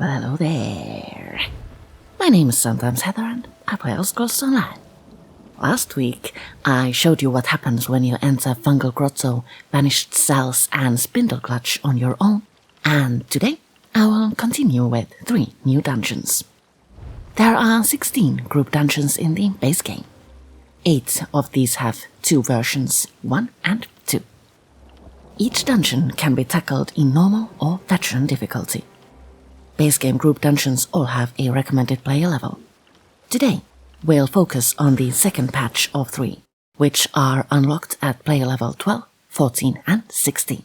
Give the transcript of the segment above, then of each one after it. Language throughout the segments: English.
Well, hello there. My name is sometimes Heather and I play Elder Scrolls Online. Last week, I showed you what happens when you enter Fungal Grotto, Vanished Cells and Spindle Clutch on your own, and today I will continue with 3 new dungeons. There are 16 group dungeons in the base game. 8 of these have 2 versions, 1 and 2. Each dungeon can be tackled in normal or veteran difficulty. Base game group dungeons all have a recommended player level. Today, we'll focus on the second patch of 3, which are unlocked at player level 12, 14 and 16.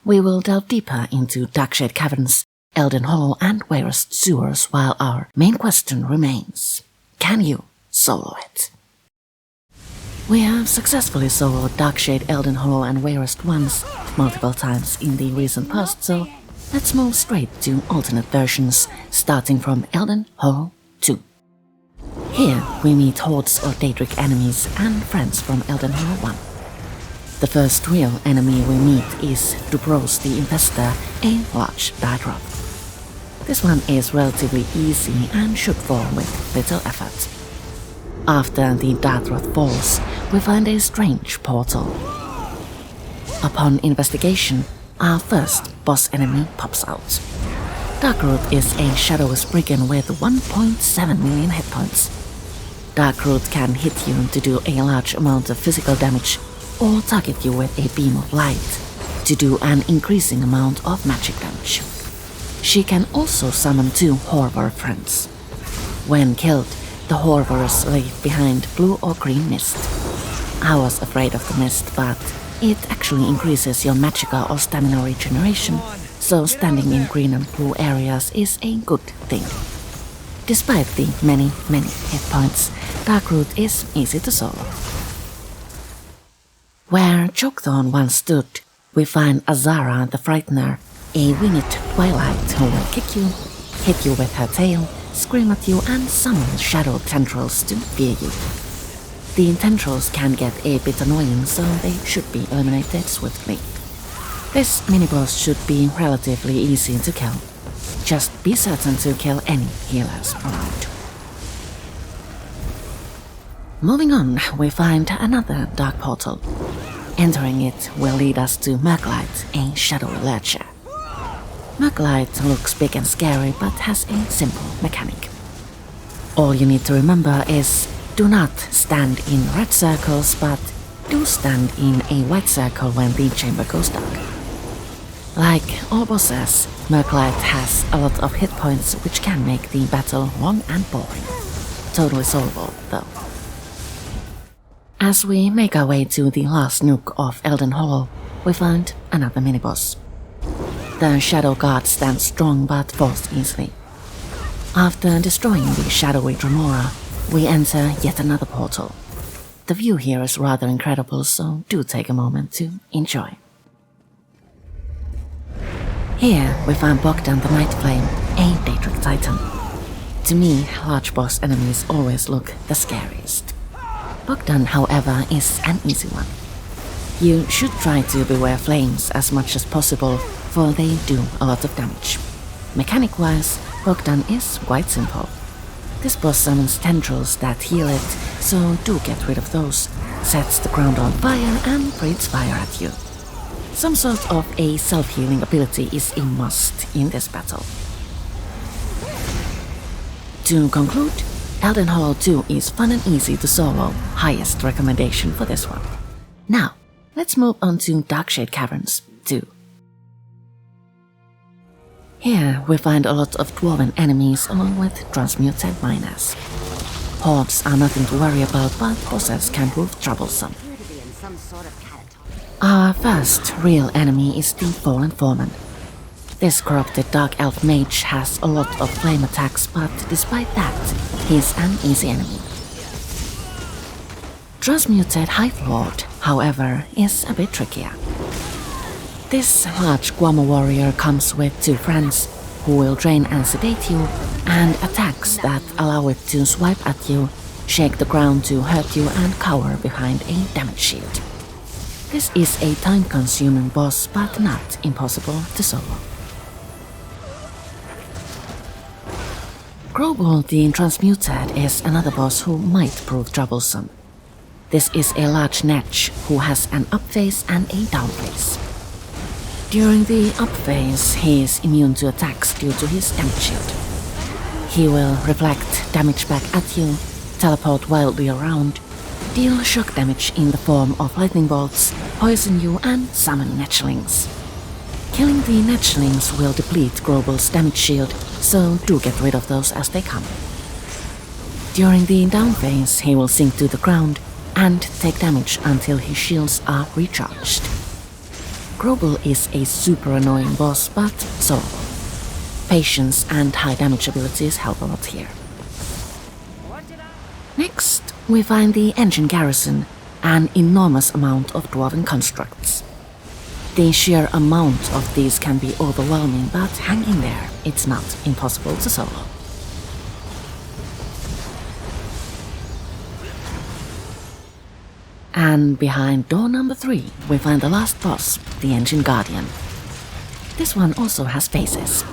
We will delve deeper into Darkshade Caverns, Elden Hollow and Wayrest sewers while our main question remains, can you solo it? We have successfully soloed Darkshade, Elden Hollow and Wayrest once, multiple times in the recent past, so let's move straight to alternate versions, starting from Elden Hollow 2. Here we meet hordes of Daedric enemies and friends from Elden Hollow 1. The first real enemy we meet is Dubros the Infestor, a large Daedroth. This one is relatively easy and should fall with little effort. After the Daedroth falls, we find a strange portal. Upon investigation, our first boss enemy pops out. Darkroot is a shadowless brigand with 1.7 million hit points. Darkroot can hit you to do a large amount of physical damage or target you with a beam of light to do an increasing amount of magic damage. She can also summon 2 Horror friends. When killed, the Horrors leave behind blue or green mist. I was afraid of the mist, but it actually increases your magicka or stamina regeneration, so standing in green and blue areas is a good thing. Despite the many hit points, Darkroot is easy to solo. Where Chokethorn once stood, we find Azara the Frightener, a winged twilight who will kick you, hit you with her tail, scream at you and summon shadow tendrils to fear you. The tendrils can get a bit annoying, so they should be eliminated swiftly. This mini-boss should be relatively easy to kill. Just be certain to kill any healers around. Moving on, we find another dark portal. Entering it will lead us to Murklight, a shadowy lurcher. Murklight looks big and scary but has a simple mechanic. All you need to remember is do not stand in red circles, but do stand in a white circle when the chamber goes dark. Like all bosses, Murklight has a lot of hit points which can make the battle long and boring. Totally solvable though. As we make our way to the last nook of Elden Hollow, we find another mini-boss. The Shadow Guard stands strong but falls easily. After destroying the shadowy Dremora, we enter yet another portal. The view here is rather incredible, so do take a moment to enjoy. Here we find Bogdan the Night Flame, a Daedric Titan. To me, large boss enemies always look the scariest. Bogdan, however, is an easy one. You should try to beware flames as much as possible, for they do a lot of damage. Mechanic-wise, Bogdan is quite simple. This boss summons tendrils that heal it, so do get rid of those, sets the ground on fire and breathes fire at you. Some sort of a self-healing ability is a must in this battle. To conclude, Elden Hollow 2 is fun and easy to solo, highest recommendation for this one. Now, let's move on to Darkshade Caverns 2. Here we find a lot of dwarven enemies along with transmuted miners. Hordes are nothing to worry about, but bosses can prove troublesome. Our first real enemy is the Fallen Foreman. This corrupted dark elf mage has a lot of flame attacks, but despite that, he's an easy enemy. Transmuted Hive Lord, however, is a bit trickier. This large Guamo warrior comes with 2 friends, who will drain and sedate you, and attacks that allow it to swipe at you, shake the ground to hurt you and cower behind a damage shield. This is a time-consuming boss, but not impossible to solo. Grobel the Transmuted is another boss who might prove troublesome. This is a large Netch who has an up phase and a down phase. During the up phase, he is immune to attacks due to his damage shield. He will reflect damage back at you, teleport wildly around, deal shock damage in the form of lightning bolts, poison you and summon Netchlings. Killing the Netchlings will deplete Grobel's damage shield, so do get rid of those as they come. During the down phase, he will sink to the ground and take damage until his shields are recharged. Grobel is a super annoying boss, but solvable. Patience and high damage abilities help a lot here. Next, we find the Engine Garrison, an enormous amount of dwarven constructs. The sheer amount of these can be overwhelming, but hang in there, it's not impossible to solo. And behind door number 3, we find the last boss, the Engine Guardian. This one also has phases.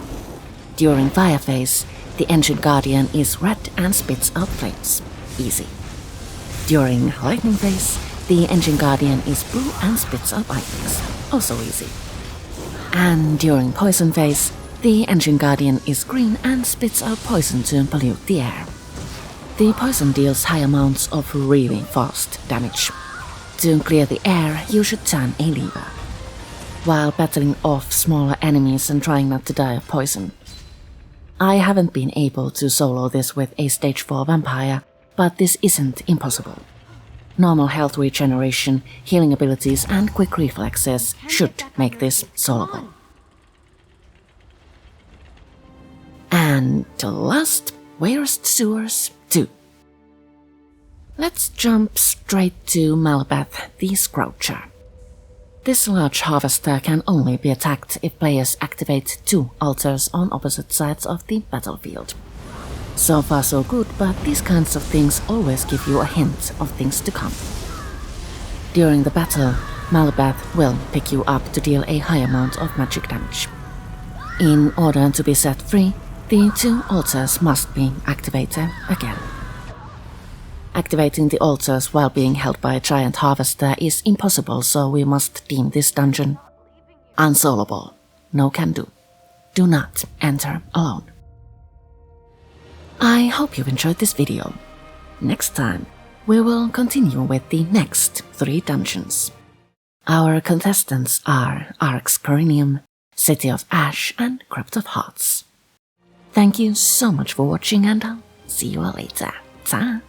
During fire phase, the Engine Guardian is red and spits out flames. Easy. During lightning phase, the Engine Guardian is blue and spits out lightnings. Also easy. And during poison phase, the Engine Guardian is green and spits out poison to pollute the air. The poison deals high amounts of really fast damage. To clear the air, you should turn a lever, while battling off smaller enemies and trying not to die of poison. I haven't been able to solo this with a stage 4 vampire, but this isn't impossible. Normal health regeneration, healing abilities and quick reflexes should make this soloable. And the last, Wayrest Sewers 2. Let's jump straight to Malbeth the Scroucher. This large harvester can only be attacked if players activate 2 altars on opposite sides of the battlefield. So far so good, but these kinds of things always give you a hint of things to come. During the battle, Malbeth will pick you up to deal a high amount of magic damage. In order to be set free, the 2 altars must be activated again. Activating the altars while being held by a giant harvester is impossible, so we must deem this dungeon unsolvable. No can do. Do not enter alone. I hope you enjoyed this video. Next time, we will continue with the next 3 dungeons. Our contestants are Arx Corinium, City of Ash and Crypt of Hearts. Thank you so much for watching and I'll see you all later. Ta!